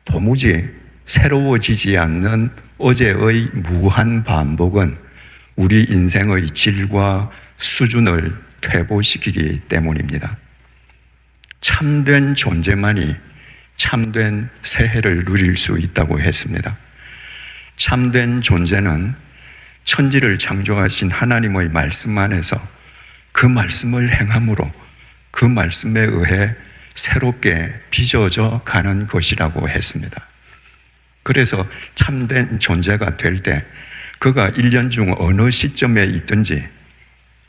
도무지 새로워지지 않는 어제의 무한 반복은 우리 인생의 질과 수준을 퇴보시키기 때문입니다. 참된 존재만이 참된 새해를 누릴 수 있다고 했습니다. 참된 존재는 천지를 창조하신 하나님의 말씀 안에서 그 말씀을 행함으로 그 말씀에 의해 새롭게 빚어져 가는 것이라고 했습니다. 그래서 참된 존재가 될 때 그가 1년 중 어느 시점에 있든지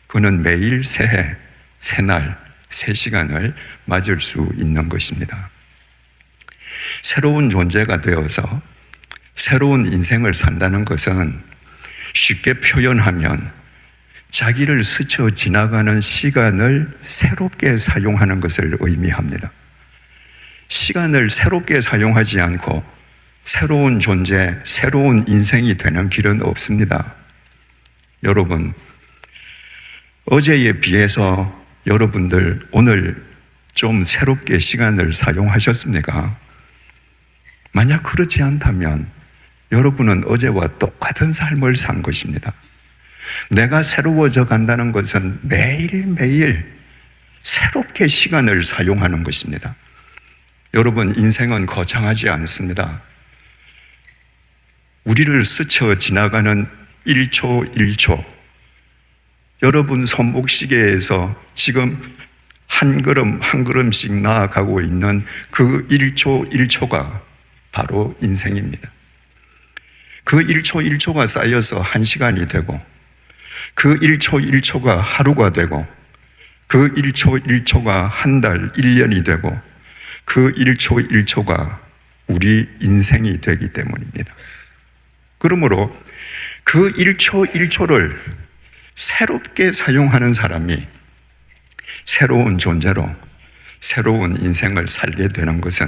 그는 매일 새해, 새날, 새 시간을 맞을 수 있는 것입니다. 새로운 존재가 되어서 새로운 인생을 산다는 것은 쉽게 표현하면 자기를 스쳐 지나가는 시간을 새롭게 사용하는 것을 의미합니다. 시간을 새롭게 사용하지 않고 새로운 존재, 새로운 인생이 되는 길은 없습니다. 여러분, 어제에 비해서 여러분들 오늘 좀 새롭게 시간을 사용하셨습니까? 만약 그렇지 않다면 여러분은 어제와 똑같은 삶을 산 것입니다. 내가 새로워져 간다는 것은 매일매일 새롭게 시간을 사용하는 것입니다. 여러분, 인생은 거창하지 않습니다. 우리를 스쳐 지나가는 1초 1초, 여러분 손목시계에서 지금 한 걸음 한 걸음씩 나아가고 있는 그 1초 1초가 바로 인생입니다. 그 1초 1초가 쌓여서 1시간이 되고 그 1초 1초가 하루가 되고 그 1초 1초가 한 달, 1년이 되고 그 1초 1초가 우리 인생이 되기 때문입니다. 그러므로 그 1초 1초를 새롭게 사용하는 사람이 새로운 존재로 새로운 인생을 살게 되는 것은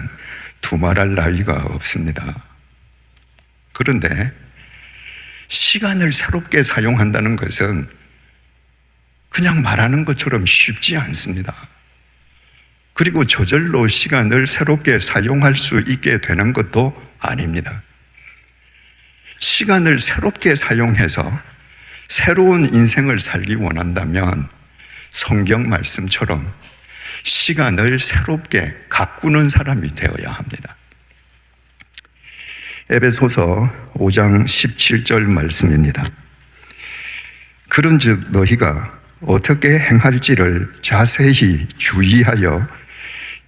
두말할 나위가 없습니다. 그런데 시간을 새롭게 사용한다는 것은 그냥 말하는 것처럼 쉽지 않습니다. 그리고 저절로 시간을 새롭게 사용할 수 있게 되는 것도 아닙니다. 시간을 새롭게 사용해서 새로운 인생을 살기 원한다면 성경 말씀처럼 시간을 새롭게 가꾸는 사람이 되어야 합니다. 에베소서 5장 17절 말씀입니다. 그런즉 너희가 어떻게 행할지를 자세히 주의하여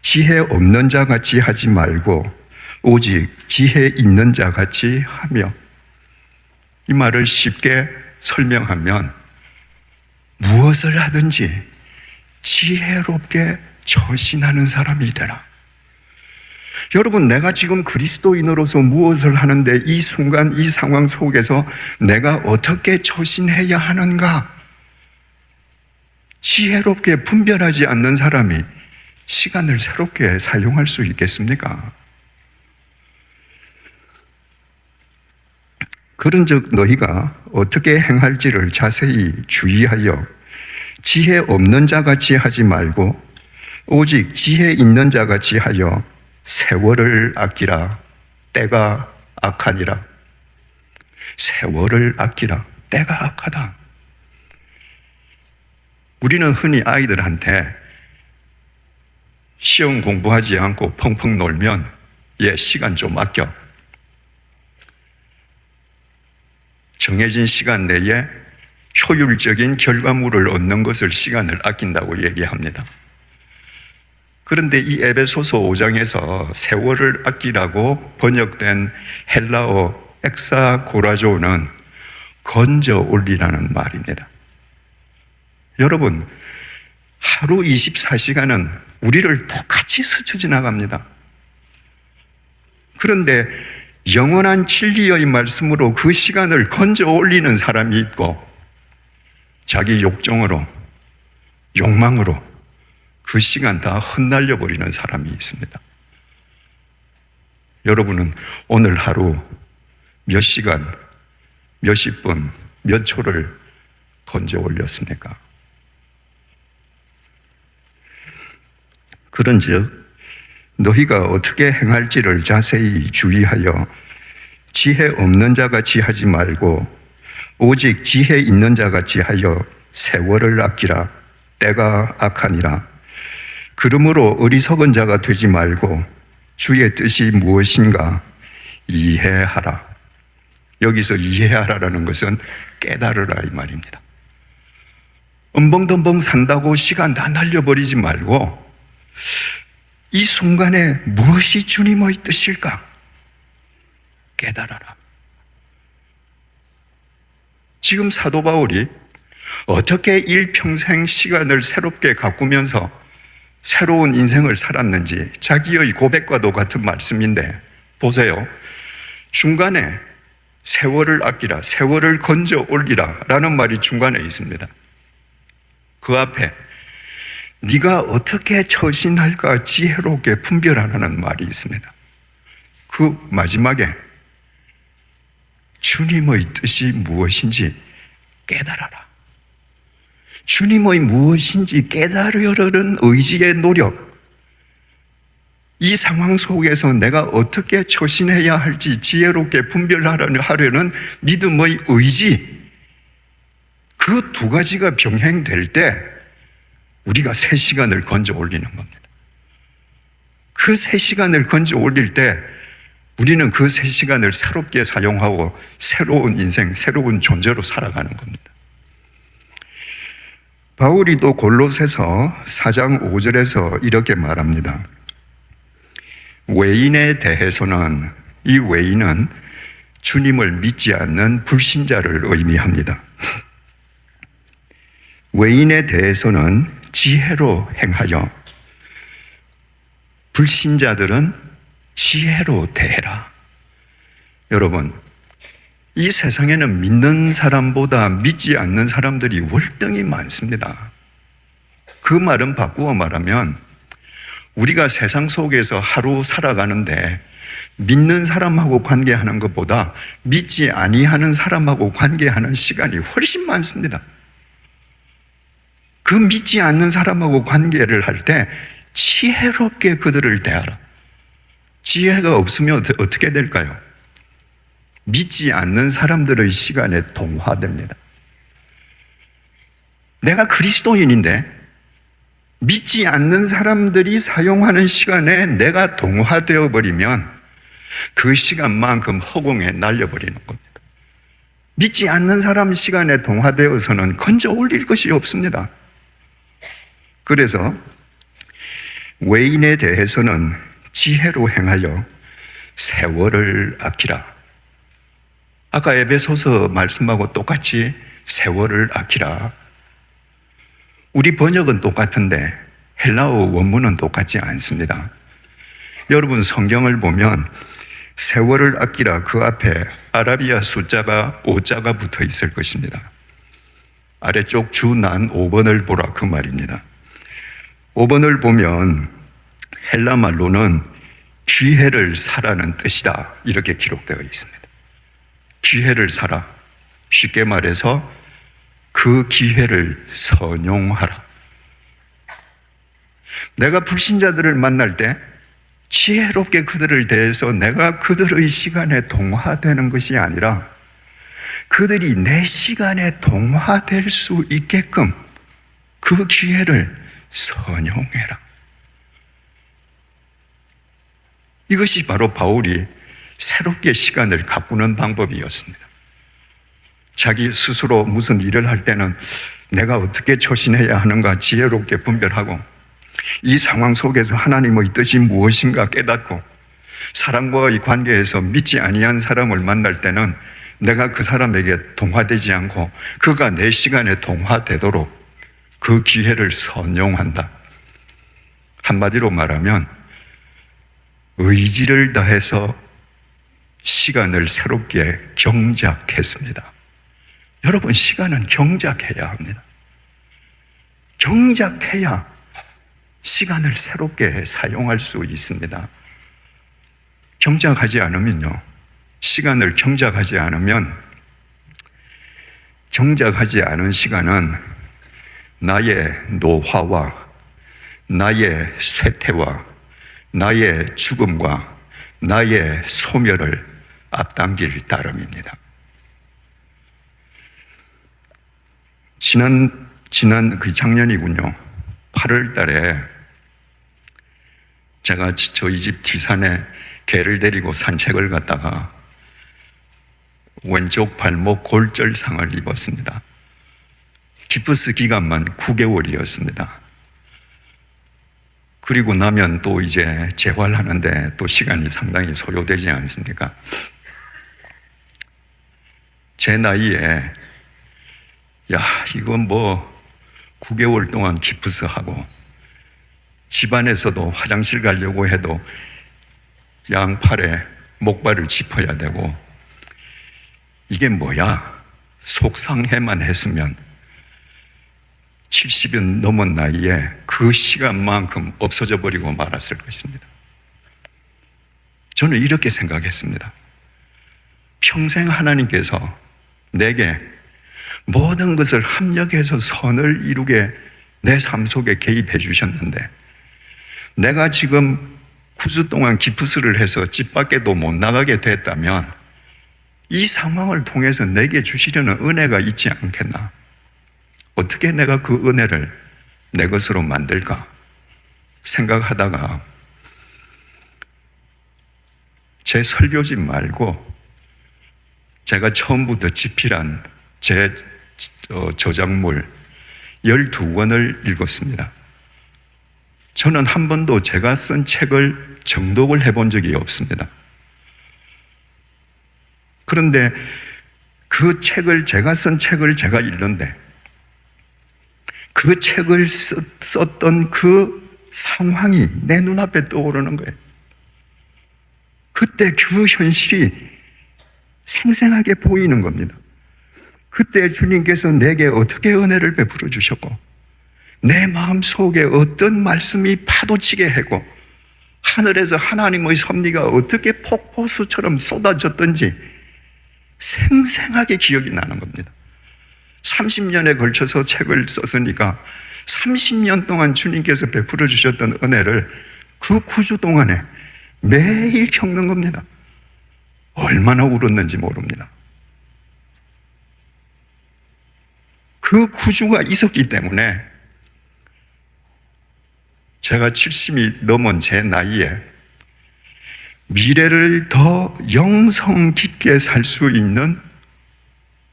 지혜 없는 자 같이 하지 말고 오직 지혜 있는 자 같이 하며, 이 말을 쉽게 설명하면 무엇을 하든지 지혜롭게 처신하는 사람이 되라. 여러분, 내가 지금 그리스도인으로서 무엇을 하는데 이 순간 이 상황 속에서 내가 어떻게 처신해야 하는가? 지혜롭게 분별하지 않는 사람이 시간을 새롭게 사용할 수 있겠습니까? 그런즉 너희가 어떻게 행할지를 자세히 주의하여 지혜 없는 자같이 하지 말고 오직 지혜 있는 자같이 하여 세월을 아끼라. 때가 악하니라. 세월을 아끼라. 때가 악하다. 우리는 흔히 아이들한테 시험 공부하지 않고 펑펑 놀면 시간 좀 아껴. 정해진 시간 내에 효율적인 결과물을 얻는 것을 시간을 아낀다고 얘기합니다. 그런데 이 에베소서 5장에서 세월을 아끼라고 번역된 헬라어 엑사고라조는 건져 올리라는 말입니다. 여러분, 하루 24시간은 우리를 똑같이 스쳐 지나갑니다. 그런데 영원한 진리의 말씀으로 그 시간을 건져 올리는 사람이 있고 자기 욕정으로, 욕망으로 그 시간 다 흩날려 버리는 사람이 있습니다. 여러분은 오늘 하루 몇 시간, 몇십 분, 몇 초를 건져 올렸습니까? 그런즉 너희가 어떻게 행할지를 자세히 주의하여 지혜 없는 자같이 하지 말고 오직 지혜 있는 자같이 하여 세월을 아끼라. 때가 악하니라. 그러므로 어리석은 자가 되지 말고 주의 뜻이 무엇인가 이해하라. 여기서 이해하라라는 것은 깨달으라 이 말입니다. 엄벙덤벙 산다고 시간 다 날려버리지 말고 이 순간에 무엇이 주님의 뜻일까 깨달아라. 지금 사도 바울이 어떻게 일평생 시간을 새롭게 가꾸면서 새로운 인생을 살았는지 자기의 고백과도 같은 말씀인데 보세요. 중간에 세월을 아끼라, 세월을 건져 올리라 라는 말이 중간에 있습니다. 그 앞에 네가 어떻게 처신할까 지혜롭게 분별하라는 말이 있습니다. 그 마지막에 주님의 뜻이 무엇인지 깨달아라. 주님의 무엇인지 깨달으려는 의지의 노력, 이 상황 속에서 내가 어떻게 처신해야 할지 지혜롭게 분별하려는 믿음의 의지, 그 두 가지가 병행될 때 우리가 새 시간을 건져 올리는 겁니다. 그 새 시간을 건져 올릴 때 우리는 그 새 시간을 새롭게 사용하고 새로운 인생, 새로운 존재로 살아가는 겁니다. 바울이 또 골로새서 4장 5절에서 이렇게 말합니다. 외인에 대해서는, 이 외인은 주님을 믿지 않는 불신자를 의미합니다. 외인에 대해서는 지혜로 행하여 불신자들은 지혜로 대해라. 여러분, 이 세상에는 믿는 사람보다 믿지 않는 사람들이 월등히 많습니다. 그 말은 바꾸어 말하면 우리가 세상 속에서 하루 살아가는데 믿는 사람하고 관계하는 것보다 믿지 아니하는 사람하고 관계하는 시간이 훨씬 많습니다. 그 믿지 않는 사람하고 관계를 할 때 지혜롭게 그들을 대하라. 지혜가 없으면 어떻게 될까요? 믿지 않는 사람들의 시간에 동화됩니다. 내가 그리스도인인데 믿지 않는 사람들이 사용하는 시간에 내가 동화되어 버리면 그 시간만큼 허공에 날려버리는 겁니다. 믿지 않는 사람 시간에 동화되어서는 건져 올릴 것이 없습니다. 그래서 외인에 대해서는 지혜로 행하여 세월을 아끼라. 아까 에베소서 말씀하고 똑같이 세월을 아끼라. 우리 번역은 똑같은데 헬라어 원문은 똑같지 않습니다. 여러분 성경을 보면 세월을 아끼라 그 앞에 아라비아 숫자가 5자가 붙어 있을 것입니다. 아래쪽 주난 5번을 보라 그 말입니다. 5번을 보면 헬라 말로는 기회를 사라는 뜻이다 이렇게 기록되어 있습니다. 기회를 사라. 쉽게 말해서 그 기회를 선용하라. 내가 불신자들을 만날 때 지혜롭게 그들을 대해서 내가 그들의 시간에 동화되는 것이 아니라 그들이 내 시간에 동화될 수 있게끔 그 기회를 선용해라. 이것이 바로 바울이 새롭게 시간을 가꾸는 방법이었습니다. 자기 스스로 무슨 일을 할 때는 내가 어떻게 처신해야 하는가 지혜롭게 분별하고 이 상황 속에서 하나님의 뜻이 무엇인가 깨닫고 사람과의 관계에서 믿지 아니한 사람을 만날 때는 내가 그 사람에게 동화되지 않고 그가 내 시간에 동화되도록 그 기회를 선용한다. 한마디로 말하면 의지를 다해서 시간을 새롭게 경작했습니다. 여러분, 시간은 경작해야 합니다. 경작해야 시간을 새롭게 사용할 수 있습니다. 경작하지 않으면요, 시간을 경작하지 않으면 경작하지 않은 시간은 나의 노화와 나의 쇠퇴와 나의 죽음과 나의 소멸을 앞당길 따름입니다. 작년이군요. 8월 달에 제가 저희 집 뒤산에 개를 데리고 산책을 갔다가 왼쪽 발목 골절상을 입었습니다. 기프스 기간만 9개월이었습니다. 그리고 나면 또 이제 재활하는데 또 시간이 상당히 소요되지 않습니까? 제 나이에 이건 9개월 동안 기프스하고 집안에서도 화장실 가려고 해도 양팔에 목발을 짚어야 되고 이게 뭐야? 속상해만 했으면 70이 넘은 나이에 그 시간만큼 없어져 버리고 말았을 것입니다. 저는 이렇게 생각했습니다. 평생 하나님께서 내게 모든 것을 합력해서 선을 이루게 내 삶 속에 개입해 주셨는데 내가 지금 9주 동안 기프스를 해서 집 밖에도 못 나가게 됐다면 이 상황을 통해서 내게 주시려는 은혜가 있지 않겠나? 어떻게 내가 그 은혜를 내 것으로 만들까 생각하다가 제 설교집 말고 제가 처음부터 집필한 제 저작물 12권을 읽었습니다. 저는 한 번도 제가 쓴 책을 정독을 해본 적이 없습니다. 그런데 제가 쓴 책을 제가 읽는데 그 책을 썼던 그 상황이 내 눈앞에 떠오르는 거예요. 그때 그 현실이 생생하게 보이는 겁니다. 그때 주님께서 내게 어떻게 은혜를 베풀어 주셨고 내 마음 속에 어떤 말씀이 파도치게 하고 하늘에서 하나님의 섭리가 어떻게 폭포수처럼 쏟아졌던지 생생하게 기억이 나는 겁니다. 30년에 걸쳐서 책을 썼으니까 30년 동안 주님께서 베풀어 주셨던 은혜를 그 9주 동안에 매일 겪는 겁니다. 얼마나 울었는지 모릅니다. 그 9주가 있었기 때문에 제가 70이 넘은 제 나이에 미래를 더 영성 깊게 살 수 있는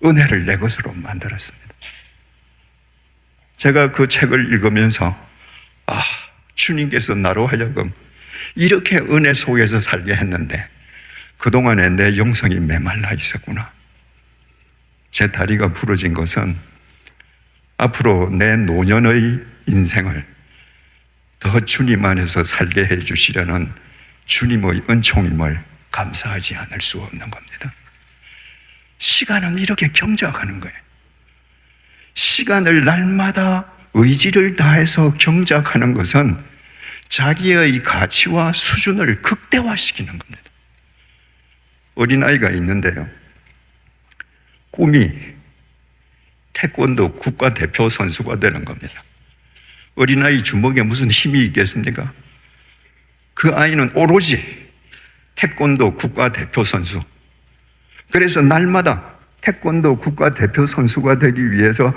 은혜를 내 것으로 만들었습니다. 제가 그 책을 읽으면서 주님께서 나로 하여금 이렇게 은혜 속에서 살게 했는데 그동안에 내 영성이 메말라 있었구나. 제 다리가 부러진 것은 앞으로 내 노년의 인생을 더 주님 안에서 살게 해 주시려는 주님의 은총임을 감사하지 않을 수 없는 겁니다. 시간은 이렇게 경작하는 거예요. 시간을 날마다 의지를 다해서 경작하는 것은 자기의 가치와 수준을 극대화시키는 겁니다. 어린아이가 있는데요. 꿈이 태권도 국가대표 선수가 되는 겁니다. 어린아이 주먹에 무슨 힘이 있겠습니까? 그 아이는 오로지 태권도 국가대표 선수. 그래서 날마다 태권도 국가대표 선수가 되기 위해서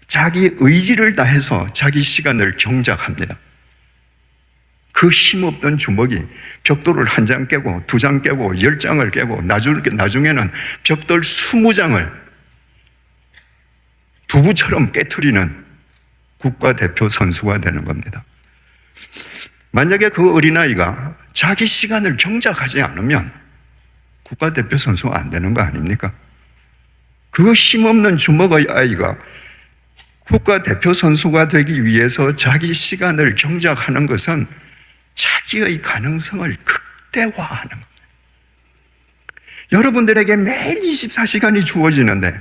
자기 의지를 다해서 자기 시간을 경작합니다. 그 힘없던 주먹이 벽돌을 1장 깨고 2장 깨고 10장을 깨고 나중에는 벽돌 20장을 두부처럼 깨트리는 국가대표 선수가 되는 겁니다. 만약에 그 어린아이가 자기 시간을 경작하지 않으면 국가대표 선수가 안 되는 거 아닙니까? 그 힘없는 주먹의 아이가 국가대표 선수가 되기 위해서 자기 시간을 경작하는 것은 자기의 가능성을 극대화하는 겁니다. 여러분들에게 매일 24시간이 주어지는데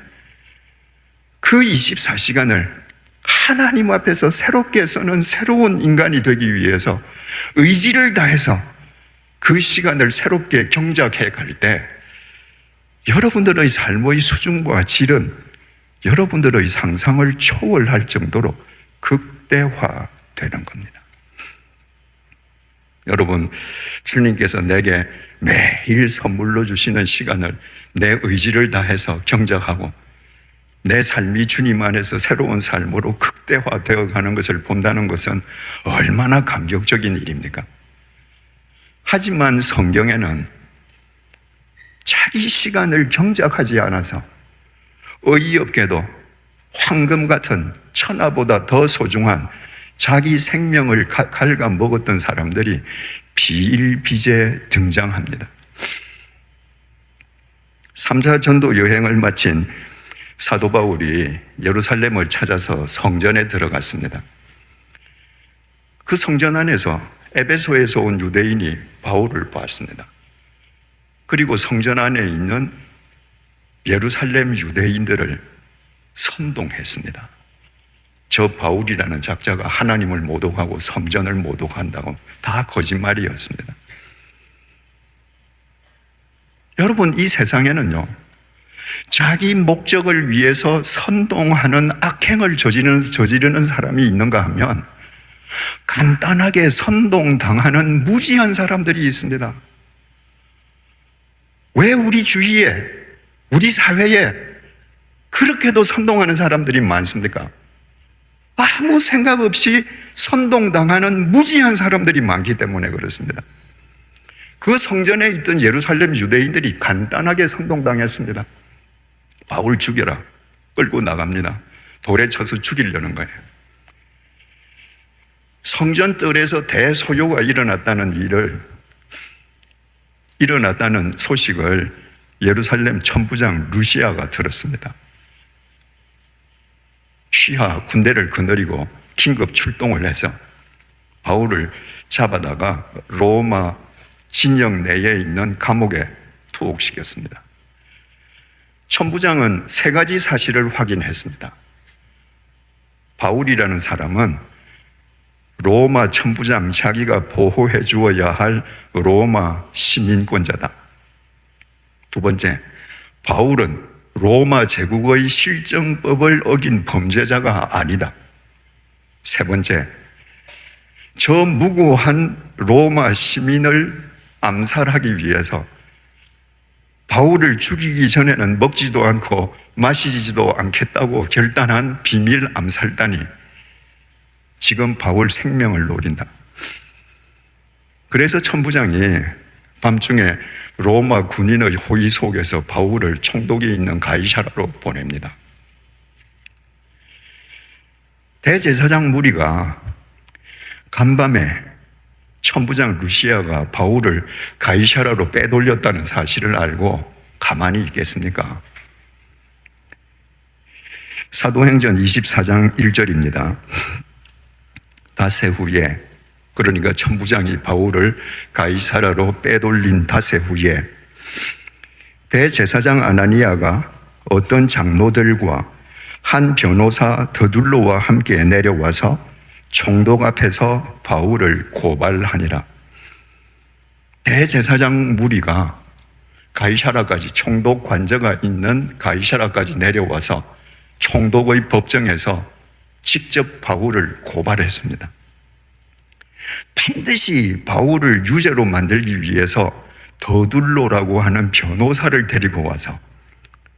그 24시간을 하나님 앞에서 새롭게 쓰는 새로운 인간이 되기 위해서 의지를 다해서 그 시간을 새롭게 경작해 갈 때 여러분들의 삶의 수준과 질은 여러분들의 상상을 초월할 정도로 극대화되는 겁니다. 여러분, 주님께서 내게 매일 선물로 주시는 시간을 내 의지를 다해서 경작하고 내 삶이 주님 안에서 새로운 삶으로 극대화되어 가는 것을 본다는 것은 얼마나 감격적인 일입니까? 하지만 성경에는 자기 시간을 경작하지 않아서 어이없게도 황금 같은 천하보다 더 소중한 자기 생명을 갉아먹었던 사람들이 비일비재 등장합니다. 3차 전도 여행을 마친 사도 바울이 예루살렘을 찾아서 성전에 들어갔습니다. 그 성전 안에서 에베소에서 온 유대인이 바울을 보았습니다. 그리고 성전 안에 있는 예루살렘 유대인들을 선동했습니다. 저 바울이라는 작자가 하나님을 모독하고 성전을 모독한다고 다 거짓말이었습니다. 여러분, 이 세상에는요, 자기 목적을 위해서 선동하는 악행을 저지르는 사람이 있는가 하면 간단하게 선동당하는 무지한 사람들이 있습니다. 왜 우리 주위에, 우리 사회에 그렇게도 선동하는 사람들이 많습니까? 아무 생각 없이 선동당하는 무지한 사람들이 많기 때문에 그렇습니다. 그 성전에 있던 예루살렘 유대인들이 간단하게 선동당했습니다. 바울 죽여라. 끌고 나갑니다. 돌에 쳐서 죽이려는 거예요. 성전 뜰에서 대소요가 일어났다는 소식을 예루살렘 천부장 루시아가 들었습니다. 시하 군대를 거느리고 긴급 출동을 해서 바울을 잡아다가 로마 진영 내에 있는 감옥에 투옥시켰습니다. 천부장은 3가지 사실을 확인했습니다. 바울이라는 사람은 로마 천부장 자기가 보호해 주어야 할 로마 시민권자다. 2번째, 바울은 로마 제국의 실정법을 어긴 범죄자가 아니다. 3번째, 저 무고한 로마 시민을 암살하기 위해서 바울을 죽이기 전에는 먹지도 않고 마시지도 않겠다고 결단한 비밀 암살단이 지금 바울 생명을 노린다. 그래서 천부장이 밤중에 로마 군인의 호의 속에서 바울을 총독이 있는 가이사라로 보냅니다. 대제사장 무리가 간밤에 천부장 루시아가 바울을 가이사라로 빼돌렸다는 사실을 알고 가만히 있겠습니까? 사도행전 24장 1절입니다. 닷새 후에, 그러니까 천부장이 바울을 가이사라로 빼돌린 닷새 후에 대제사장 아나니아가 어떤 장로들과 한 변호사 더둘로와 함께 내려와서 총독 앞에서 바울을 고발하니라. 대제사장 무리가 가이사라까지, 총독 관저가 있는 가이사라까지 내려와서 총독의 법정에서 직접 바울을 고발했습니다. 반드시 바울을 유죄로 만들기 위해서 더둘로라고 하는 변호사를 데리고 와서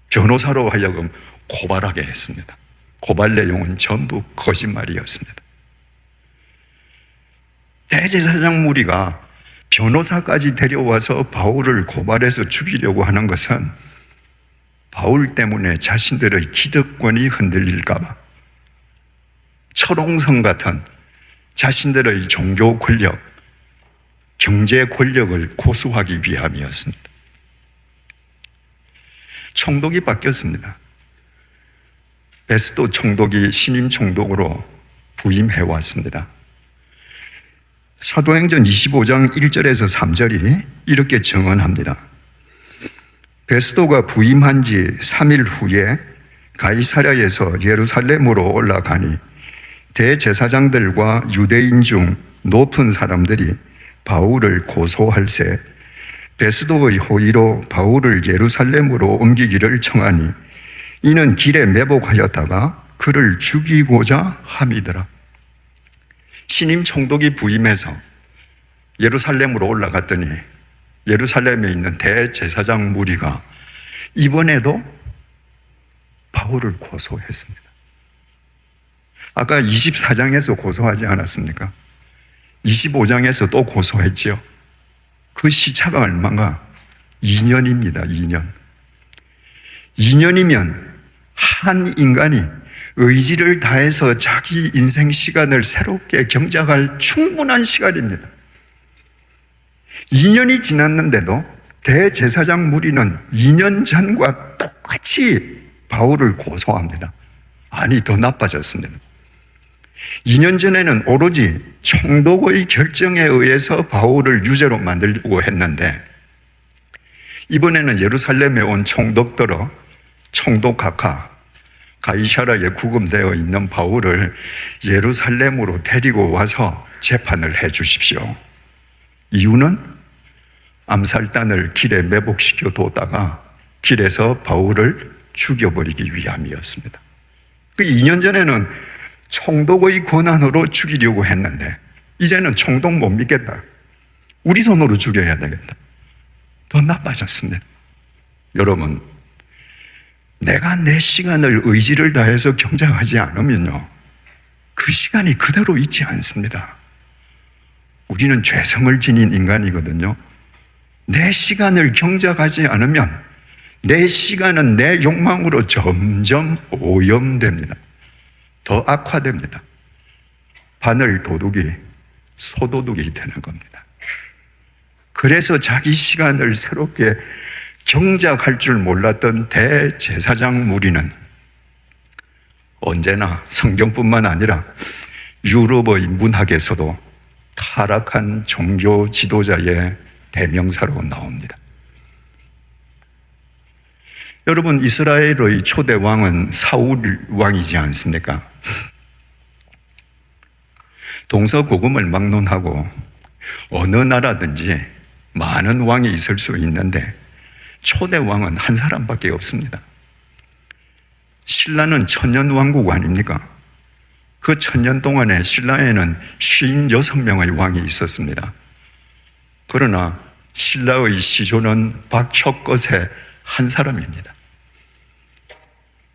변호사로 하여금 고발하게 했습니다. 고발 내용은 전부 거짓말이었습니다. 대제사장 무리가 변호사까지 데려와서 바울을 고발해서 죽이려고 하는 것은 바울 때문에 자신들의 기득권이 흔들릴까 봐, 철옹성 같은 자신들의 종교 권력, 경제 권력을 고수하기 위함이었습니다. 총독이 바뀌었습니다. 베스도 총독이 신임 총독으로 부임해 왔습니다. 사도행전 25장 1절에서 3절이 이렇게 증언합니다. 베스도가 부임한 지 3일 후에 가이사랴에서 예루살렘으로 올라가니 대제사장들과 유대인 중 높은 사람들이 바울을 고소할세 베스도의 호의로 바울을 예루살렘으로 옮기기를 청하니 이는 길에 매복하였다가 그를 죽이고자 함이더라. 신임 총독이 부임해서 예루살렘으로 올라갔더니 예루살렘에 있는 대제사장 무리가 이번에도 바울을 고소했습니다. 아까 24장에서 고소하지 않았습니까? 25장에서 또 고소했지요. 그 시차가 얼마가? 2년입니다. 2년. 2년이면 한 인간이 의지를 다해서 자기 인생 시간을 새롭게 경작할 충분한 시간입니다. 2년이 지났는데도 대제사장 무리는 2년 전과 똑같이 바울을 고소합니다. 아니, 더 나빠졌습니다. 2년 전에는 오로지 총독의 결정에 의해서 바울을 유죄로 만들려고 했는데 이번에는 예루살렘에 온 총독들어 총독 각하 가이사랴에 구금되어 있는 바울을 예루살렘으로 데리고 와서 재판을 해 주십시오. 이유는 암살단을 길에 매복시켜 뒀다가 길에서 바울을 죽여버리기 위함이었습니다. 그 2년 전에는 총독의 권한으로 죽이려고 했는데 이제는 총독 못 믿겠다. 우리 손으로 죽여야 되겠다. 더 나빠졌습니다. 여러분, 내가 내 시간을 의지를 다해서 경작하지 않으면요, 그 시간이 그대로 있지 않습니다. 우리는 죄성을 지닌 인간이거든요. 내 시간을 경작하지 않으면 내 시간은 내 욕망으로 점점 오염됩니다. 더 악화됩니다. 바늘 도둑이 소도둑이 되는 겁니다. 그래서 자기 시간을 새롭게 경작할 줄 몰랐던 대제사장 무리는 언제나 성경뿐만 아니라 유럽의 문학에서도 타락한 종교 지도자의 대명사로 나옵니다. 여러분, 이스라엘의 초대 왕은 사울 왕이지 않습니까? 동서고금을 막론하고 어느 나라든지 많은 왕이 있을 수 있는데 초대 왕은 한 사람밖에 없습니다. 신라는 천년왕국 아닙니까? 그 천년 동안에 신라에는 56명의 왕이 있었습니다. 그러나 신라의 시조는 박혁것의 한 사람입니다.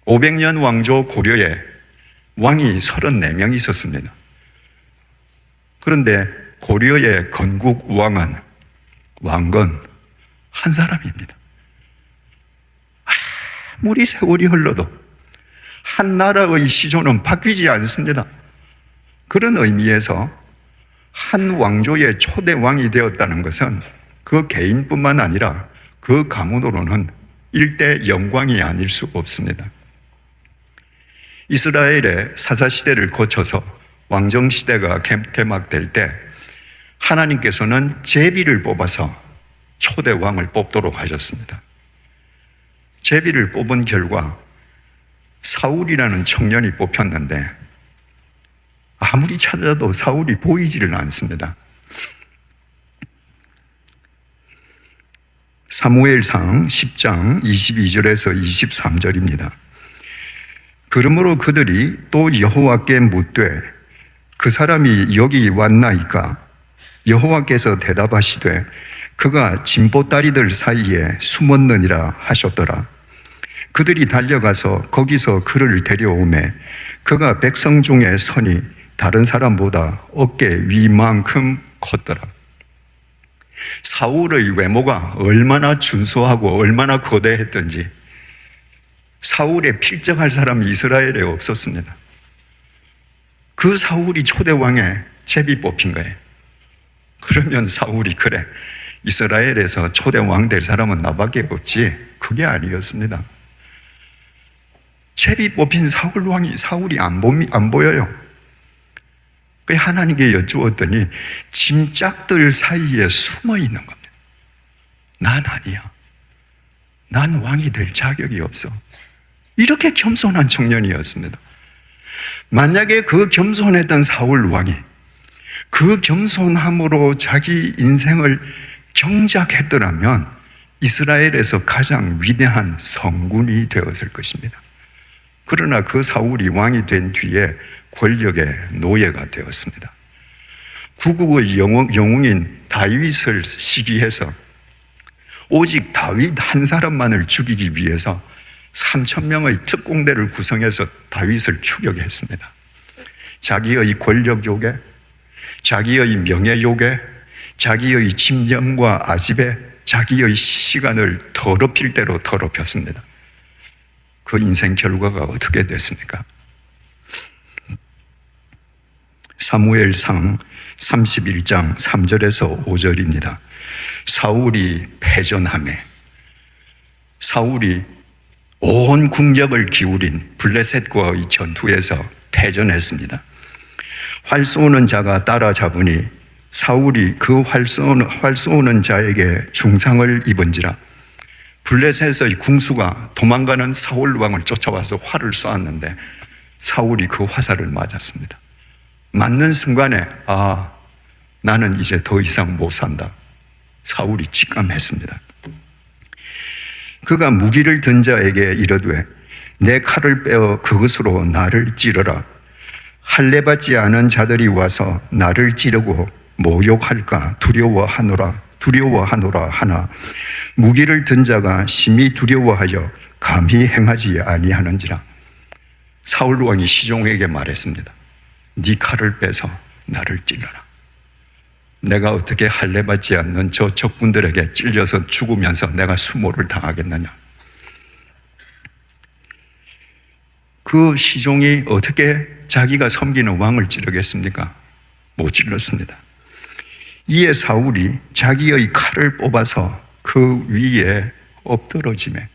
500년 왕조 고려에 왕이 34명 있었습니다. 그런데 고려의 건국 왕은 왕건 한 사람입니다. 아무리 세월이 흘러도 한 나라의 시조는 바뀌지 않습니다. 그런 의미에서 한 왕조의 초대 왕이 되었다는 것은 그 개인뿐만 아니라 그 가문으로는 일대 영광이 아닐 수 없습니다. 이스라엘의 사사시대를 거쳐서 왕정시대가 개막될 때 하나님께서는 제비를 뽑아서 초대 왕을 뽑도록 하셨습니다. 제비를 뽑은 결과 사울이라는 청년이 뽑혔는데 아무리 찾아도 사울이 보이지를 않습니다. 사무엘상 10장 22절에서 23절입니다. 그러므로 그들이 또 여호와께 묻되 그 사람이 여기 왔나이까? 여호와께서 대답하시되 그가 진보다리들 사이에 숨었느니라 하셨더라. 그들이 달려가서 거기서 그를 데려오매 그가 백성 중에 선이 다른 사람보다 어깨 위만큼 컸더라. 사울의 외모가 얼마나 준수하고 얼마나 거대했던지 사울에 필적할 사람이 이스라엘에 없었습니다. 그 사울이 초대왕에 제비 뽑힌 거예요. 그러면 사울이 그래, 이스라엘에서 초대왕 될 사람은 나밖에 없지. 그게 아니었습니다. 제비 뽑힌 사울이 안 보여요. 그래서 하나님께 여쭈었더니 짐짝들 사이에 숨어 있는 겁니다. 난 아니야. 난 왕이 될 자격이 없어. 이렇게 겸손한 청년이었습니다. 만약에 그 겸손했던 사울 왕이 그 겸손함으로 자기 인생을 경작했더라면 이스라엘에서 가장 위대한 성군이 되었을 것입니다. 그러나 그 사울이 왕이 된 뒤에 권력의 노예가 되었습니다. 구국의 영웅인 다윗을 시기해서 오직 다윗 한 사람만을 죽이기 위해서 3,000명의 특공대를 구성해서 다윗을 추격했습니다. 자기의 권력 요괴, 자기의 명예 요괴, 자기의 집념과 아집에 자기의 시간을 더럽힐 대로 더럽혔습니다. 그 인생 결과가 어떻게 됐습니까? 사무엘상 31장 3절에서 5절입니다. 사울이 패전하매 사울이 온 국력을 기울인 블레셋과의 전투에서 패전했습니다. 활 쏘는 자가 따라잡으니 사울이 그 활 쏘는 자에게 중상을 입은지라. 블레셋의 궁수가 도망가는 사울 왕을 쫓아와서 활을 쏘았는데 사울이 그 화살을 맞았습니다. 맞는 순간에 나는 이제 더 이상 못 산다. 사울이 직감했습니다. 그가 무기를 든 자에게 이르되 내 칼을 빼어 그것으로 나를 찌르라. 할례받지 않은 자들이 와서 나를 찌르고 모욕할까 두려워하노라 하나 무기를 든 자가 심히 두려워하여 감히 행하지 아니하는지라. 사울 왕이 시종에게 말했습니다. 네 칼을 빼서 나를 찔러라. 내가 어떻게 할례받지 않는 저 적군들에게 찔려서 죽으면서 내가 수모를 당하겠느냐. 그 시종이 어떻게 자기가 섬기는 왕을 찌르겠습니까? 못 찔렀습니다. 이에 사울이 자기의 칼을 뽑아서 그 위에 엎드러지매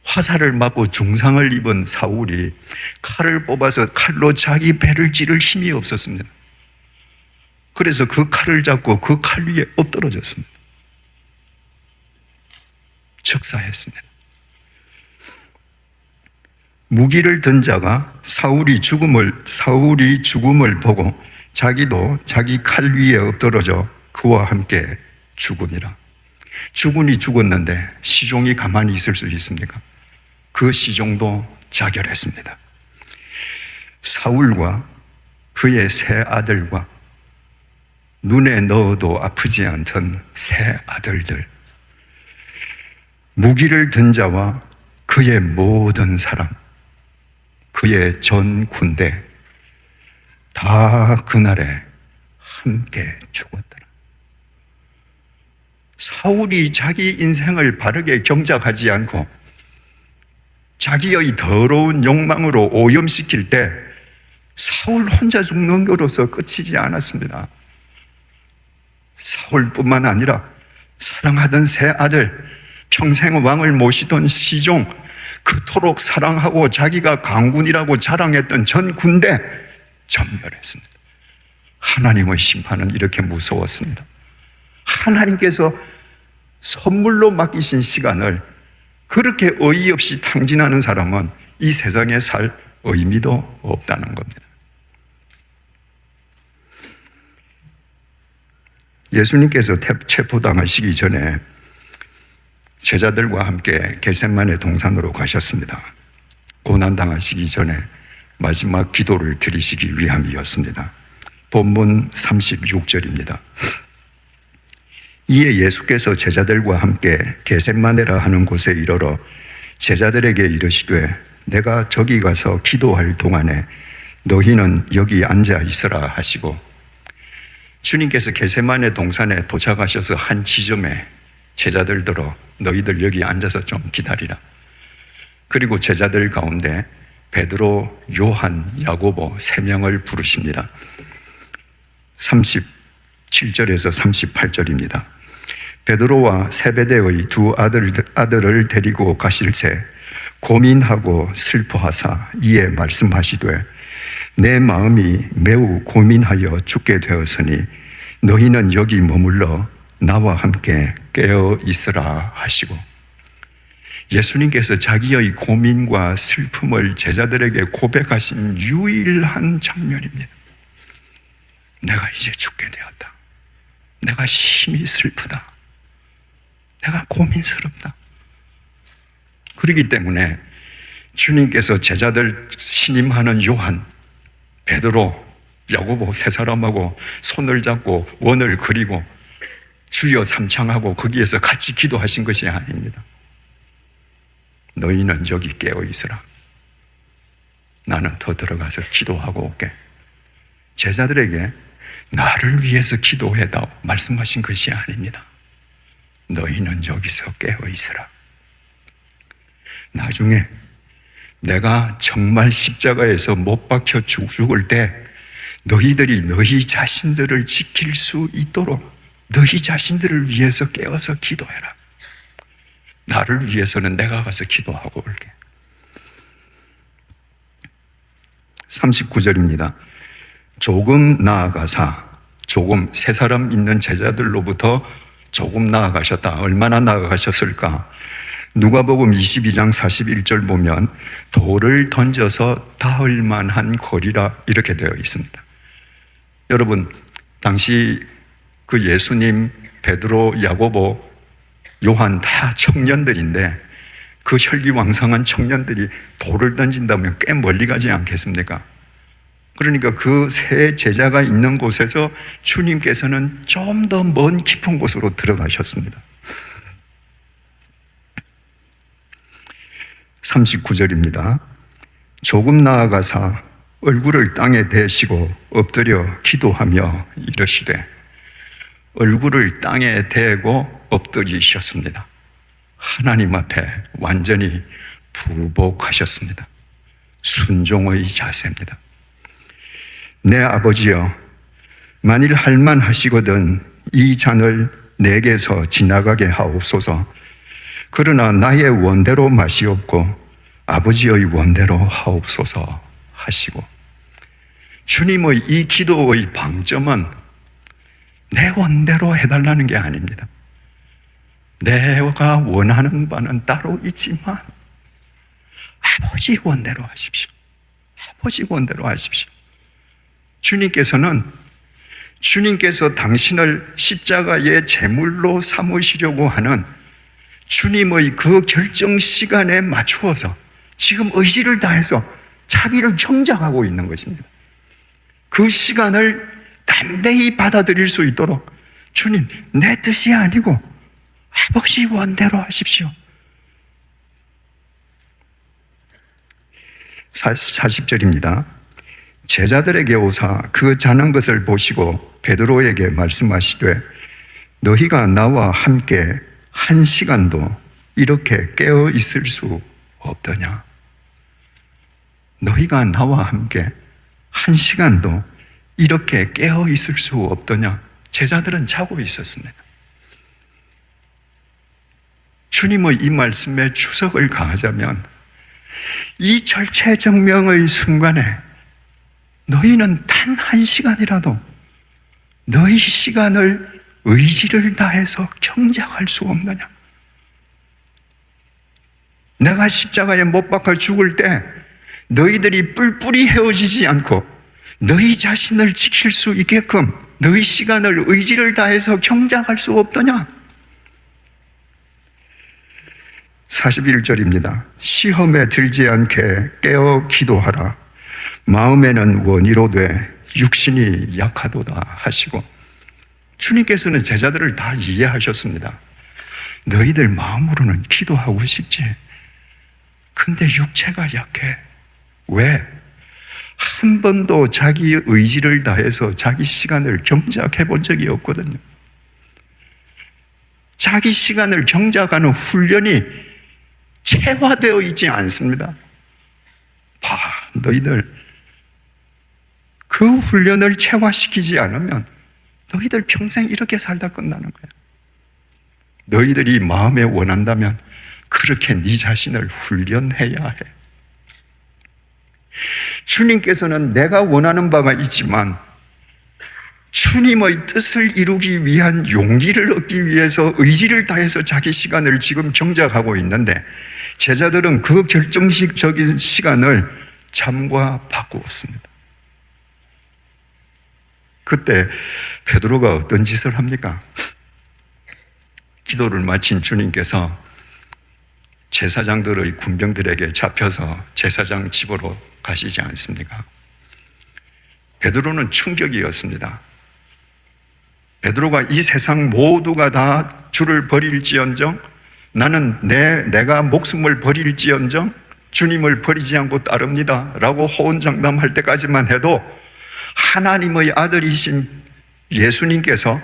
화살을 맞고 중상을 입은 사울이 칼을 뽑아서 칼로 자기 배를 찌를 힘이 없었습니다. 그래서 그 칼을 잡고 그 칼 위에 엎드러졌습니다. 즉사했습니다. 무기를 든 자가 사울이 죽음을 보고 자기도 자기 칼 위에 엎드러져 그와 함께 죽으니라. 죽으니 죽었는데 시종이 가만히 있을 수 있습니까? 그 시종도 자결했습니다. 사울과 그의 세 아들과 눈에 넣어도 아프지 않던 세 아들들, 무기를 든 자와 그의 모든 사람, 그의 전 군대 다 그날에 함께 죽었더라. 사울이 자기 인생을 바르게 경작하지 않고 자기의 더러운 욕망으로 오염시킬 때 사울 혼자 죽는 것으로서 끝이지 않았습니다. 사울뿐만 아니라 사랑하던 세 아들, 평생 왕을 모시던 시종, 그토록 사랑하고 자기가 강군이라고 자랑했던 전 군대 전멸했습니다. 하나님의 심판은 이렇게 무서웠습니다. 하나님께서 선물로 맡기신 시간을 그렇게 어이없이 탕진하는 사람은 이 세상에 살 의미도 없다는 겁니다. 예수님께서 체포당하시기 전에 제자들과 함께 겟세마네 동산으로 가셨습니다. 고난당하시기 전에 마지막 기도를 드리시기 위함이었습니다. 본문 36절입니다. 이에 예수께서 제자들과 함께 겟세마네라 하는 곳에 이르러 제자들에게 이르시되 내가 저기 가서 기도할 동안에 너희는 여기 앉아 있으라 하시고, 주님께서 겟세마네 동산에 도착하셔서 한 지점에 제자들들어 너희들 여기 앉아서 좀 기다리라. 그리고 제자들 가운데 베드로, 요한, 야고보 3명을 부르십니다. 37절에서 38절입니다. 베드로와 세베대의 두 아들을 데리고 가실새 고민하고 슬퍼하사 이에 말씀하시되 내 마음이 매우 고민하여 죽게 되었으니 너희는 여기 머물러 나와 함께 깨어 있으라 하시고, 예수님께서 자기의 고민과 슬픔을 제자들에게 고백하신 유일한 장면입니다. 내가 이제 죽게 되었다. 내가 심히 슬프다. 내가 고민스럽다. 그렇기 때문에 주님께서 제자들 신임하는 요한, 베드로, 야고보 세 사람하고 손을 잡고 원을 그리고 주여 삼창하고 거기에서 같이 기도하신 것이 아닙니다. 너희는 여기 깨어 있으라. 나는 더 들어가서 기도하고 올게. 제자들에게 나를 위해서 기도해다오 말씀하신 것이 아닙니다. 너희는 여기서 깨어 있으라. 나중에 내가 정말 십자가에서 못 박혀 죽을 때 너희들이 너희 자신들을 지킬 수 있도록 너희 자신들을 위해서 깨어서 기도해라. 나를 위해서는 내가 가서 기도하고 올게. 39절입니다. 조금 나아가사, 조금 세 사람 있는 제자들로부터 조금 나아가셨다. 얼마나 나아가셨을까? 누가복음 22장 41절 보면 돌을 던져서 닿을 만한 거리라 이렇게 되어 있습니다. 여러분, 당시 그 예수님, 베드로, 야고보, 요한 다 청년들인데 그 혈기왕성한 청년들이 돌을 던진다면 꽤 멀리 가지 않겠습니까? 그러니까 그 세 제자가 있는 곳에서 주님께서는 좀 더 먼 깊은 곳으로 들어가셨습니다. 39절입니다. 조금 나아가사 얼굴을 땅에 대시고 엎드려 기도하며 이러시되, 얼굴을 땅에 대고 엎드리셨습니다. 하나님 앞에 완전히 부복하셨습니다. 순종의 자세입니다. 내 아버지여, 만일 할만하시거든 이 잔을 내게서 지나가게 하옵소서. 그러나 나의 원대로 마시옵고 아버지의 원대로 하옵소서 하시고, 주님의 이 기도의 방점은 내 원대로 해달라는 게 아닙니다. 내가 원하는 바는 따로 있지만 아버지 원대로 하십시오. 아버지 원대로 하십시오. 주님께서 당신을 십자가의 제물로 삼으시려고 하는 주님의 그 결정 시간에 맞추어서 지금 의지를 다해서 자기를 경작하고 있는 것입니다. 그 시간을 담대히 받아들일 수 있도록 주님, 내 뜻이 아니고 아버지 원대로 하십시오. 40절입니다. 제자들에게 오사 그 자는 것을 보시고 베드로에게 말씀하시되, 너희가 나와 함께 한 시간도 이렇게 깨어 있을 수 없더냐? 너희가 나와 함께 한 시간도 이렇게 깨어 있을 수 없더냐? 제자들은 자고 있었습니다. 주님의 이 말씀에 추석을 가하자면 이 절체정명의 순간에 너희는 단 한 시간이라도 너희 시간을 의지를 다해서 경작할 수 없느냐? 내가 십자가에 못 박혀 죽을 때 너희들이 뿔뿔이 헤어지지 않고 너희 자신을 지킬 수 있게끔 너희 시간을 의지를 다해서 경작할 수 없더냐? 41절입니다. 시험에 들지 않게 깨어 기도하라. 마음에는 원이로되 육신이 약하도다 하시고, 주님께서는 제자들을 다 이해하셨습니다. 너희들 마음으로는 기도하고 싶지, 근데 육체가 약해. 왜? 한 번도 자기 의지를 다해서 자기 시간을 경작해 본 적이 없거든요. 자기 시간을 경작하는 훈련이 체화되어 있지 않습니다. 봐, 너희들 그 훈련을 체화시키지 않으면 너희들 평생 이렇게 살다 끝나는 거야. 너희들이 마음에 원한다면 그렇게 네 자신을 훈련해야 해. 주님께서는 내가 원하는 바가 있지만 주님의 뜻을 이루기 위한 용기를 얻기 위해서 의지를 다해서 자기 시간을 지금 경작하고 있는데, 제자들은 그 결정적인 시간을 잠과 바꾸었습니다. 그때 베드로가 어떤 짓을 합니까? 기도를 마친 주님께서 제사장들의 군병들에게 잡혀서 제사장 집으로 가시지 않습니까? 베드로는 충격이었습니다. 베드로가 이 세상 모두가 다 주를 버릴지언정 나는 내가 목숨을 버릴지언정 주님을 버리지 않고 따릅니다 라고 호언장담할 때까지만 해도 하나님의 아들이신 예수님께서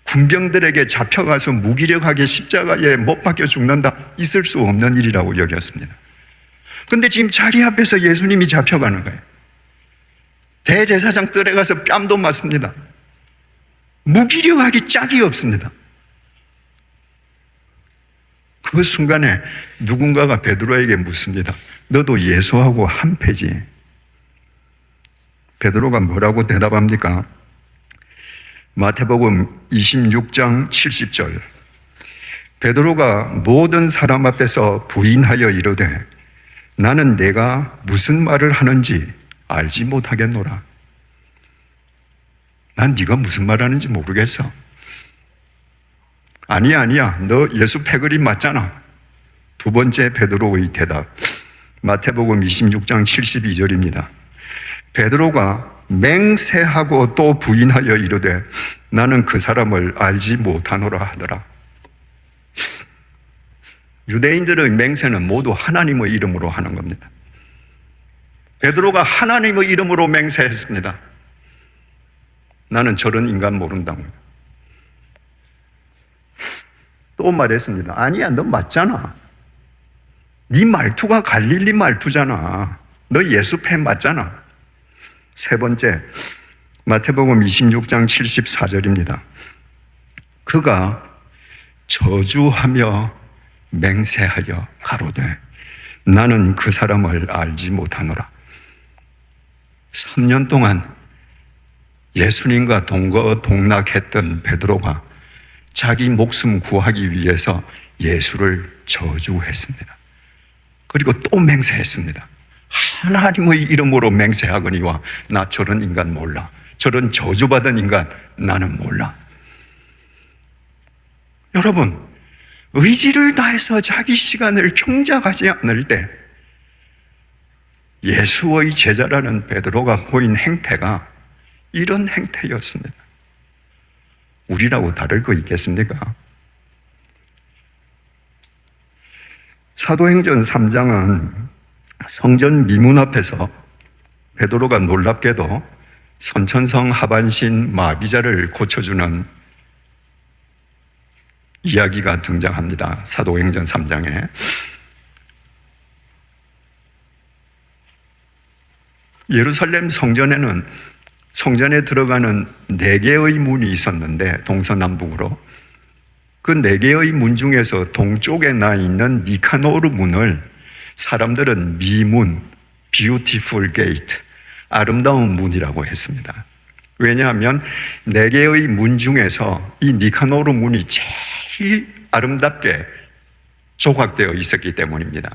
군병들에게 잡혀가서 무기력하게 십자가에 못 박혀 죽는다, 있을 수 없는 일이라고 여겼습니다. 근데 지금 자기 앞에서 예수님이 잡혀가는 거예요. 대제사장 뜰에 가서 뺨도 맞습니다. 무기력하기 짝이 없습니다. 그 순간에 누군가가 베드로에게 묻습니다. 너도 예수하고 한패지? 베드로가 뭐라고 대답합니까? 마태복음 26장 70절. 베드로가 모든 사람 앞에서 부인하여 이르되 나는 내가 무슨 말을 하는지 알지 못하겠노라. 난 네가 무슨 말 하는지 모르겠어. 아니야 너 예수 패거리 맞잖아. 두 번째 베드로의 대답, 마태복음 26장 72절입니다. 베드로가 맹세하고 또 부인하여 이르되 나는 그 사람을 알지 못하노라 하더라. 유대인들의 맹세는 모두 하나님의 이름으로 하는 겁니다. 베드로가 하나님의 이름으로 맹세했습니다. 나는 저런 인간 모른다고요. 또 말했습니다. 아니야 너 맞잖아. 네 말투가 갈릴리 말투잖아. 너 예수패 맞잖아. 세 번째, 마태복음 26장 74절입니다. 그가 저주하며 맹세하여 가로되 나는 그 사람을 알지 못하노라. 3년 동안 예수님과 동거동락했던 베드로가 자기 목숨 구하기 위해서 예수를 저주했습니다. 그리고 또 맹세했습니다. 하나님의 이름으로 맹세하거니와 나 저런 인간 몰라. 저런 저주받은 인간 나는 몰라. 여러분, 의지를 다해서 자기 시간을 경작하지 않을 때 예수의 제자라는 베드로가 보인 행태가 이런 행태였습니다. 우리라고 다를 거 있겠습니까? 사도행전 3장은 성전 미문 앞에서 베드로가 놀랍게도 선천성 하반신 마비자를 고쳐주는 이야기가 등장합니다. 사도행전 3장에. 예루살렘 성전에는 성전에 들어가는 4개의 문이 있었는데 동서남북으로 그 4개의 문 중에서 동쪽에 나 있는 니카노르 문을 사람들은 미문, beautiful gate, 아름다운 문이라고 했습니다. 왜냐하면 4개의 문 중에서 이 니카노르 문이 제일 아름답게 조각되어 있었기 때문입니다.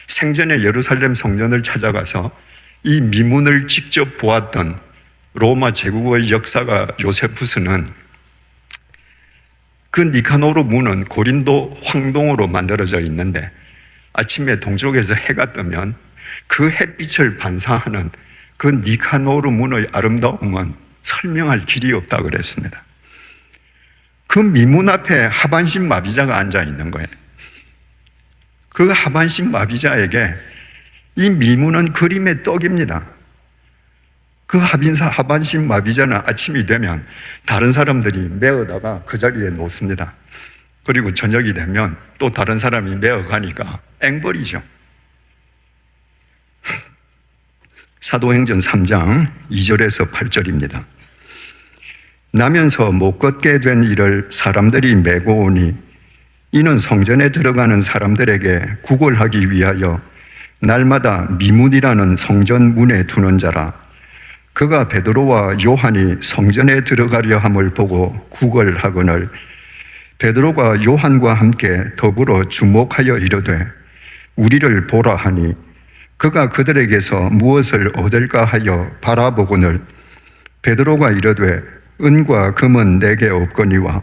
생전에 예루살렘 성전을 찾아가서 이 미문을 직접 보았던 로마 제국의 역사가 요세푸스는 그 니카노르 문은 고린도 황동으로 만들어져 있는데 아침에 동쪽에서 해가 뜨면 그 햇빛을 반사하는 그 니카노르 문의 아름다움은 설명할 길이 없다고 그랬습니다. 그 미문 앞에 하반신 마비자가 앉아 있는 거예요. 그 하반신 마비자에게 이 미문은 그림의 떡입니다. 그 하반신 마비자는 아침이 되면 다른 사람들이 메어다가 그 자리에 놓습니다. 그리고 저녁이 되면 또 다른 사람이 메어가니까 앵벌이죠. 사도행전 3장 2절에서 8절입니다. 나면서 못 걷게 된 이를 사람들이 메고 오니 이는 성전에 들어가는 사람들에게 구걸하기 위하여 날마다 미문이라는 성전 문에 두는 자라. 그가 베드로와 요한이 성전에 들어가려 함을 보고 구걸하거늘 베드로가 요한과 함께 더불어 주목하여 이르되 우리를 보라 하니 그가 그들에게서 무엇을 얻을까 하여 바라보거늘 베드로가 이르되 은과 금은 내게 없거니와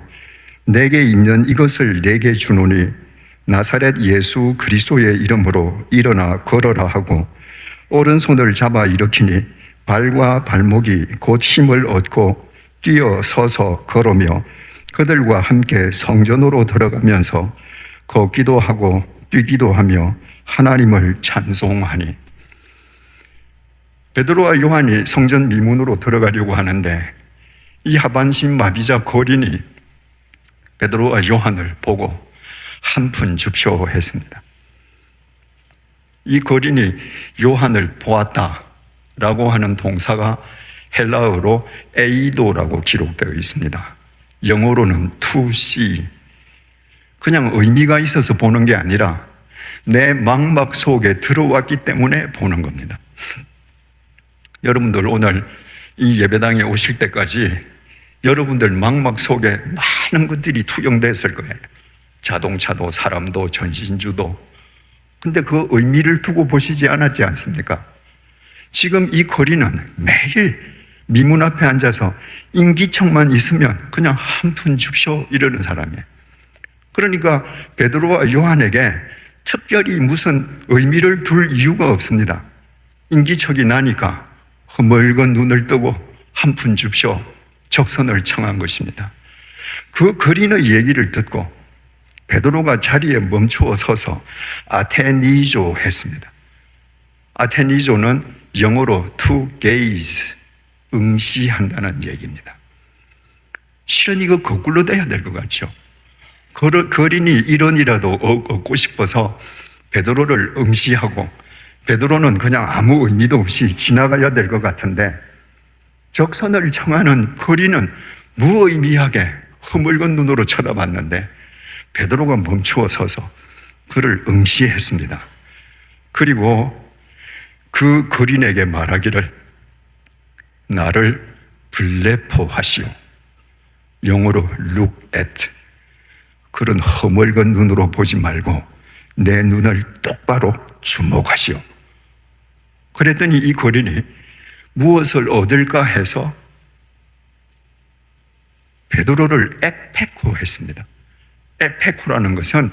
내게 있는 이것을 내게 주노니 나사렛 예수 그리스도의 이름으로 일어나 걸어라 하고 오른손을 잡아 일으키니 발과 발목이 곧 힘을 얻고 뛰어 서서 걸으며 그들과 함께 성전으로 들어가면서 걷기도 하고 뛰기도 하며 하나님을 찬송하니. 베드로와 요한이 성전 미문으로 들어가려고 하는데 이 하반신 마비자 거린이 베드로와 요한을 보고 한 푼 줍쇼 했습니다. 이 거린이 요한을 보았다라고 하는 동사가 헬라어로 에이도라고 기록되어 있습니다. 영어로는 to see. 그냥 의미가 있어서 보는 게 아니라 내 망막 속에 들어왔기 때문에 보는 겁니다. 여러분들 오늘 이 예배당에 오실 때까지 여러분들 망막 속에 많은 것들이 투영됐을 거예요. 자동차도 사람도 전신주도. 근데 그 의미를 두고 보시지 않았지 않습니까? 지금 이 거리는 매일 미문 앞에 앉아서 인기척만 있으면 그냥 한 푼 줍쇼 이러는 사람이에요. 그러니까 베드로와 요한에게 특별히 무슨 의미를 둘 이유가 없습니다. 인기척이 나니까 허물건 눈을 뜨고 한 푼 줍쇼 적선을 청한 것입니다. 그 거린의 얘기를 듣고 베드로가 자리에 멈추어 서서 아테니조 했습니다. 아테니조는 영어로 to gaze, 응시한다는 얘기입니다. 실은 이거 거꾸로 돼야 될 것 같죠. 거린이 이론이라도 얻고 싶어서 베드로를 응시하고 베드로는 그냥 아무 의미도 없이 지나가야 될 것 같은데 적선을 청하는 거린은 무의미하게 허물건 눈으로 쳐다봤는데 베드로가 멈추어 서서 그를 응시했습니다. 그리고 그 거린에게 말하기를 나를 블레포하시오. 영어로 look at. 그런 허물건 눈으로 보지 말고 내 눈을 똑바로 주목하시오. 그랬더니 이 거린이 무엇을 얻을까 해서 베드로를 에페코 했습니다. 에페코라는 것은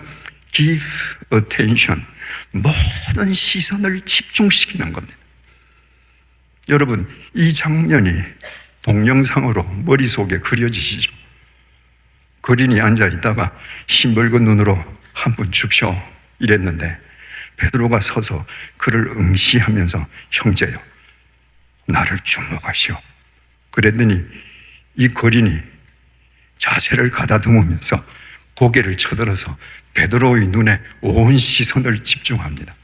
give attention, 모든 시선을 집중시키는 겁니다. 여러분, 이 장면이 동영상으로 머릿속에 그려지시죠? 거린이 앉아있다가 싱글건 눈으로 한 분 줍쇼 이랬는데 베드로가 서서 그를 응시하면서 형제여 나를 주목하시오. 그랬더니 이 거린이 자세를 가다듬으면서 고개를 쳐들어서 베드로의 눈에 온 시선을 집중합니다.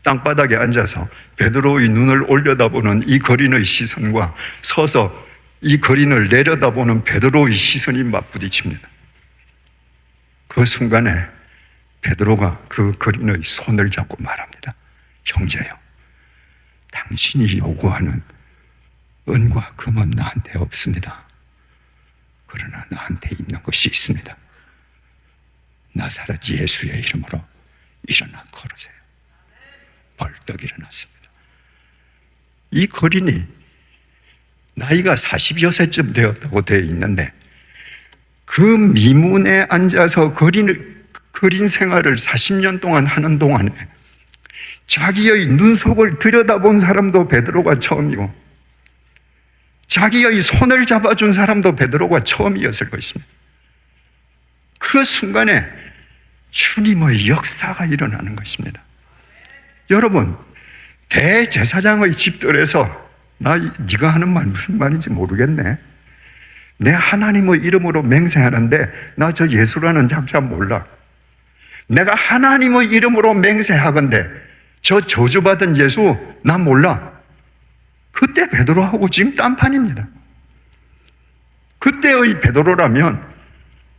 땅바닥에 앉아서 베드로의 눈을 올려다보는 이 거린의 시선과 서서 이 거린을 내려다보는 베드로의 시선이 맞부딪힙니다. 그 순간에 베드로가 그 거린의 손을 잡고 말합니다. 형제여, 당신이 요구하는 은과 금은 나한테 없습니다. 그러나 나한테 있는 것이 있습니다. 나사렛 예수의 이름으로 일어나 걸으세요. 벌떡 일어났습니다. 이 거린이 나이가 40여 세쯤 되었다고 되어 있는데 그 미문에 앉아서 거린 생활을 40년 동안 하는 동안에 자기의 눈속을 들여다본 사람도 베드로가 처음이고 자기의 손을 잡아준 사람도 베드로가 처음이었을 것입니다. 그 순간에 주님의 역사가 일어나는 것입니다. 여러분, 대제사장의 집들에서 네가 하는 말 무슨 말인지 모르겠네. 내 하나님의 이름으로 맹세하는데 나 저 예수라는 작자 몰라. 내가 하나님의 이름으로 맹세하건대 저 저주받은 예수 나 몰라. 그때 베드로하고 지금 딴판입니다. 그때의 베드로라면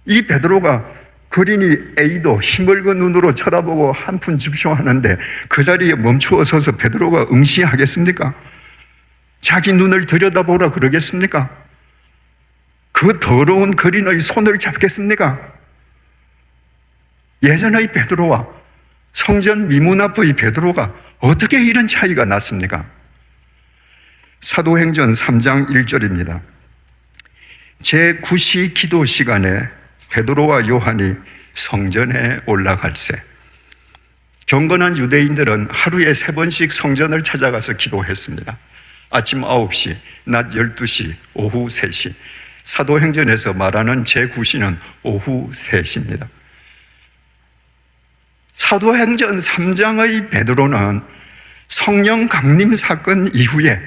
이 베드로가 거린이 에이도 힘을건 눈으로 쳐다보고 한 푼 줍쇼 하는데 그 자리에 멈추어 서서 베드로가 응시하겠습니까? 자기 눈을 들여다보라 그러겠습니까? 그 더러운 거린의 손을 잡겠습니까? 예전의 베드로와 성전 미문 앞의 베드로가 어떻게 이런 차이가 났습니까? 사도행전 3장 1절입니다. 제9시 기도 시간에 베드로와 요한이 성전에 올라갈새 경건한 유대인들은 하루에 3번씩 성전을 찾아가서 기도했습니다. 아침 9시, 낮 12시, 오후 3시. 사도행전에서 말하는 제9시는 오후 3시입니다. 사도행전 3장의 베드로는 성령 강림 사건 이후에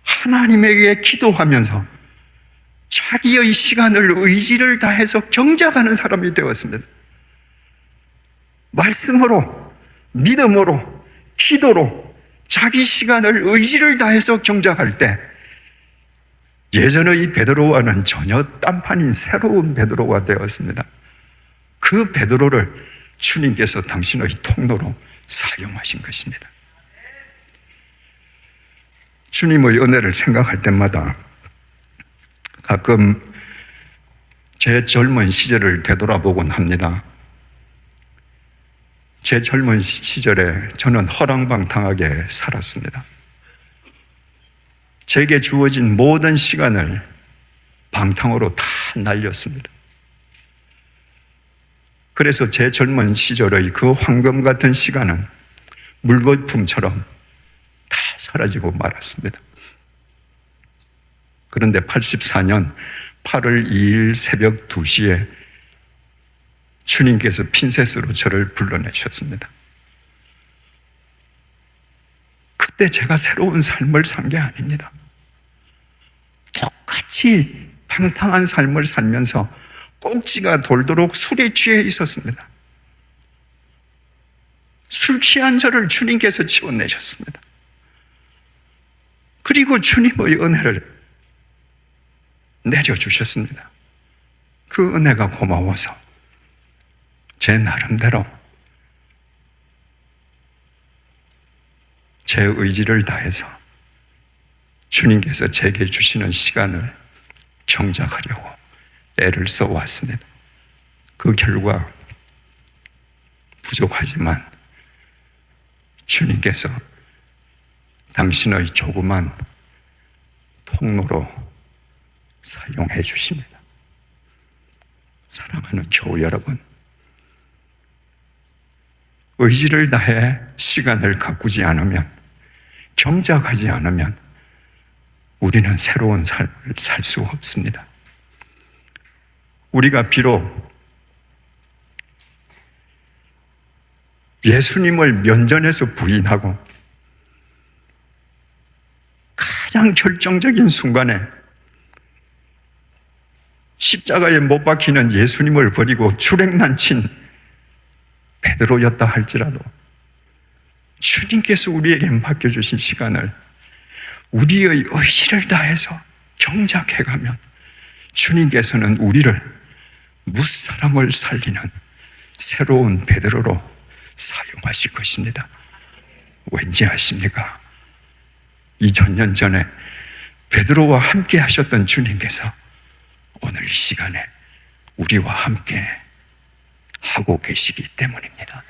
하나님에게 기도하면서 자기의 시간을 의지를 다해서 경작하는 사람이 되었습니다. 말씀으로, 믿음으로, 기도로 자기 시간을 의지를 다해서 경작할 때 예전의 베드로와는 전혀 딴판인 새로운 베드로가 되었습니다. 그 베드로를 주님께서 당신의 통로로 사용하신 것입니다. 주님의 은혜를 생각할 때마다 가끔 제 젊은 시절을 되돌아보곤 합니다. 제 젊은 시절에 저는 허랑방탕하게 살았습니다. 제게 주어진 모든 시간을 방탕으로 다 날렸습니다. 그래서 제 젊은 시절의 그 황금 같은 시간은 물거품처럼 다 사라지고 말았습니다. 그런데 84년 8월 2일 새벽 2시에 주님께서 핀셋으로 저를 불러내셨습니다. 그때 제가 새로운 삶을 산 게 아닙니다. 똑같이 방탕한 삶을 살면서 꼭지가 돌도록 술에 취해 있었습니다. 술 취한 저를 주님께서 치워내셨습니다. 그리고 주님의 은혜를 내려주셨습니다. 그 은혜가 고마워서 제 나름대로 제 의지를 다해서 주님께서 제게 주시는 시간을 경작하려고 애를 써왔습니다. 그 결과 부족하지만 주님께서 당신의 조그만 통로로 사용해 주십니다. 사랑하는 교우 여러분, 의지를 다해 시간을 가꾸지 않으면, 경작하지 않으면 우리는 새로운 삶을 살 수 없습니다. 우리가 비록 예수님을 면전에서 부인하고 가장 결정적인 순간에 십자가에 못 박히는 예수님을 버리고 출행난친 베드로였다 할지라도 주님께서 우리에게 맡겨주신 시간을 우리의 의지를 다해서 경작해가면 주님께서는 우리를 무사람을 살리는 새로운 베드로로 사용하실 것입니다. 왠지 아십니까? 2000년 전에 베드로와 함께 하셨던 주님께서 오늘 이 시간에 우리와 함께 하고 계시기 때문입니다.